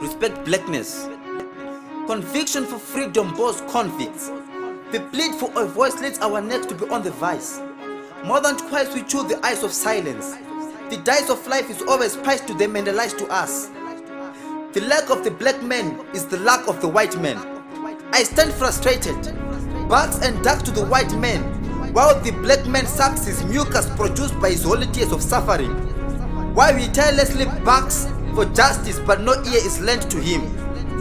Respect blackness. Conviction for freedom bores convicts. The plead for a voice leads our necks to be on the vice. More than twice we chew the ice of silence. The dice of life is always priced to them and the lies to us. The lack of the black man is the lack of the white man. I stand frustrated, barks and ducks to the white man, while the black man sucks his mucus produced by his holy tears of suffering. While he tirelessly barks for justice but no ear is lent to him.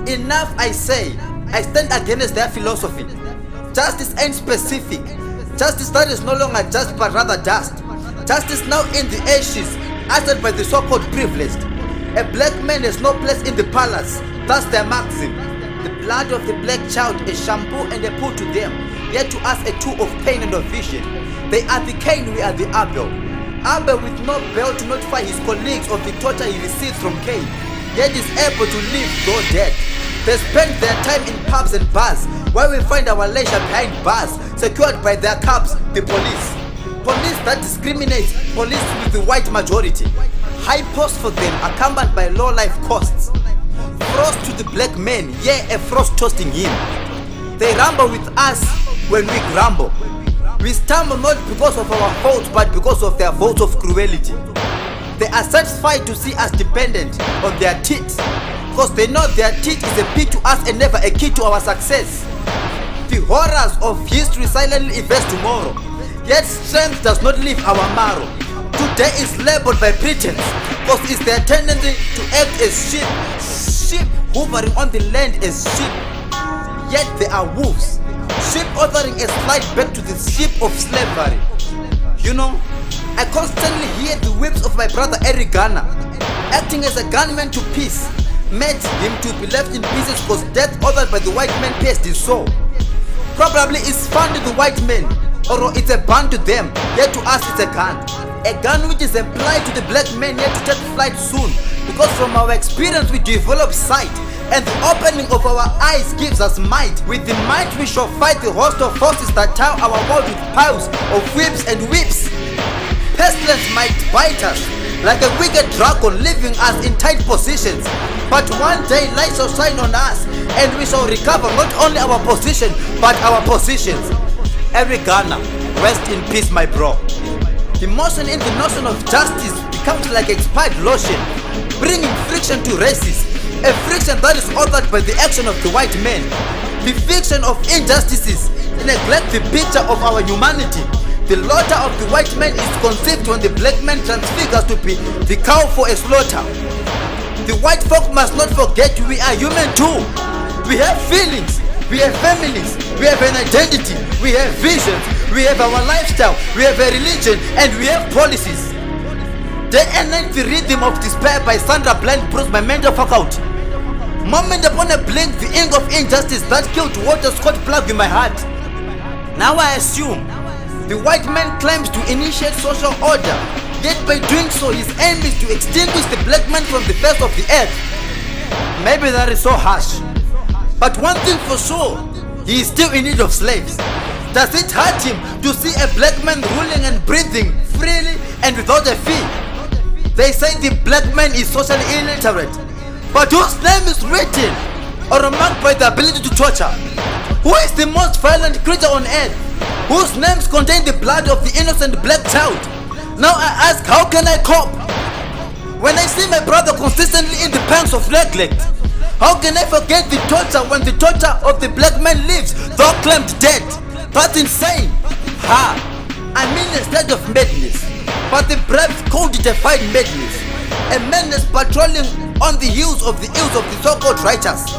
Enough, I say. I stand against their philosophy. Justice ain't specific. Justice that is no longer just but rather dust. Justice now in the ashes, uttered by the so-called privileged. A black man has no place in the palace, that's their maxim. The blood of the black child is shampoo and a poo to them, yet to us a tool of pain and of vision. They are the Cain, we are the Abel. Abel with no bell to notify his colleagues of the torture he receives from Cain, yet is able to live though dead. They spend their time in pubs and bars, while we find our leisure behind bars, secured by their cabs, the police. Police that discriminates, police with the white majority. High post for them, accompanied by low life costs. Frost to the black man, yeah, a frost toasting him. They rumble with us when we grumble. We stumble not because of our faults, but because of their votes of cruelty. They are satisfied to see us dependent on their teeth, because they know their teeth is a pit to us and never a key to our success. The horrors of history silently invest tomorrow, yet strength does not leave our marrow. Today is labeled by pretense, because it's their tendency to act as sheep. Sheep hovering on the land as sheep, yet they are wolves. Sheep offering a slide back to the sheep of slavery. You know, I constantly hear the whips of my brother Eric Garner, acting as a gunman to peace, made him to be left in pieces because death ordered by the white man pierced his soul. Probably it's fun to the white men, or it's a bun to them, yet to us it's a gun. A gun which is applied to the black man yet to take flight soon, because from our experience we develop sight, and the opening of our eyes gives us might. With the might we shall fight the host of forces that tie our world with piles of whips and whips. Pestilence might bite us like a wicked dragon, leaving us in tight positions, but one day light shall shine on us, and we shall recover not only our position but our positions. Every Ghana, rest in peace my bro. The motion in the notion of justice becomes like expired lotion, bringing friction to races, a friction that is authored by the action of the white man. The fiction of injustices neglect the picture of our humanity. The laughter of the white man is conceived when the black man transfigures to be the cow for a slaughter. The white folk must not forget we are human too. We have feelings, we have families, we have an identity, we have visions, we have our lifestyle, we have a religion, and we have policies. Day and night the rhythm of despair by SANDRA blind proves my mental fuck out. Moment upon a blink, the ink of injustice that killed water Scott plugged in my heart. Now I assume the white man claims to initiate social order, yet by doing so his aim is to extinguish the black man from the face of the earth. Maybe that is so harsh, but one thing for sure, he is still in need of slaves. Does it hurt him to see a black man ruling and breathing freely and without a fee? They say the black man is socially illiterate, but whose name is written or marked by the ability to torture? Who is the most violent creature on earth, whose names contain the blood of the innocent black child? Now I ask, how can I cope when I see my brother consistently in the pangs of neglect? How can I forget the torture when the torture of the black man lives, though claimed dead? That's insane. I'm in a state of madness, but the brave code-defied madness. A madness patrolling on the heels of the ills of the so-called righteous.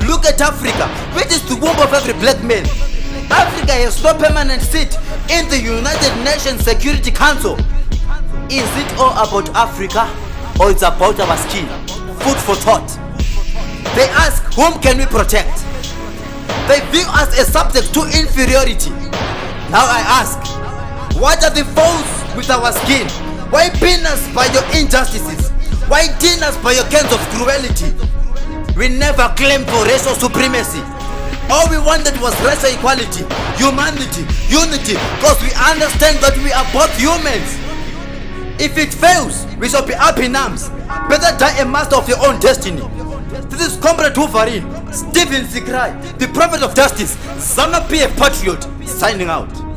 Look at Africa, which is the womb of every black man. Africa has no permanent seat in the United Nations Security Council. Is it all about Africa, or it's about our skin? Food for thought. They ask, whom can we protect? They view us as subject to inferiority. Now I ask, what are the faults with our skin? Why pin us by your injustices? Why tin us by your cans of cruelty? We never claimed for racial supremacy. All we wanted was racial equality, humanity, unity, because we understand that we are both humans. If it fails, we shall be up in arms. Better die a master of your own destiny. This is Comrade Wolverine, Stephen Zikrai, the prophet of justice, Zana P. a patriot, signing out.